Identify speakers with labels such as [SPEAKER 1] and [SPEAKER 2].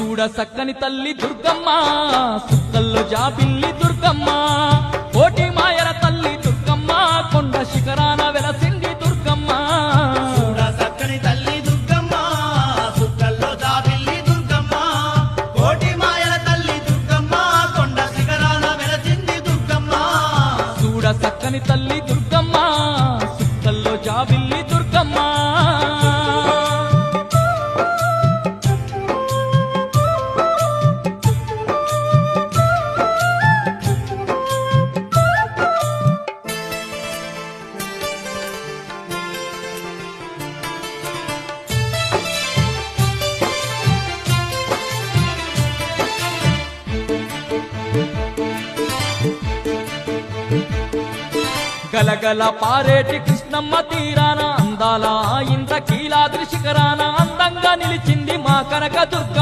[SPEAKER 1] చూడ సక్కని తల్లి దుర్గమ్మ సుక్కల్లో జాబిల్లి దుర్గమ్మ కోటి మాయల తల్లి దుర్గమ్మ కొండ శిఖరాన వెలసింది దుర్గమ్మ
[SPEAKER 2] చూడ సక్కని తల్లి దుర్గమ్మ సుక్కల్లో జాబిల్లి దుర్గమ్మ కోటి మాయల తల్లి దుర్గమ్మ కొండ శిఖరాన వెలసింది దుర్గమ్మ
[SPEAKER 1] చూడ సక్కని తల్లి దుర్గమ్మ సుక్కల్లో జాబిల్లి దుర్గమ్మ గలగల పారేటి కృష్ణమ్మ తీరాన అందాల ఇంత కీలాద్రి శిఖరాన అందంగా నిలిచింది మా కనక దుర్గమ్మ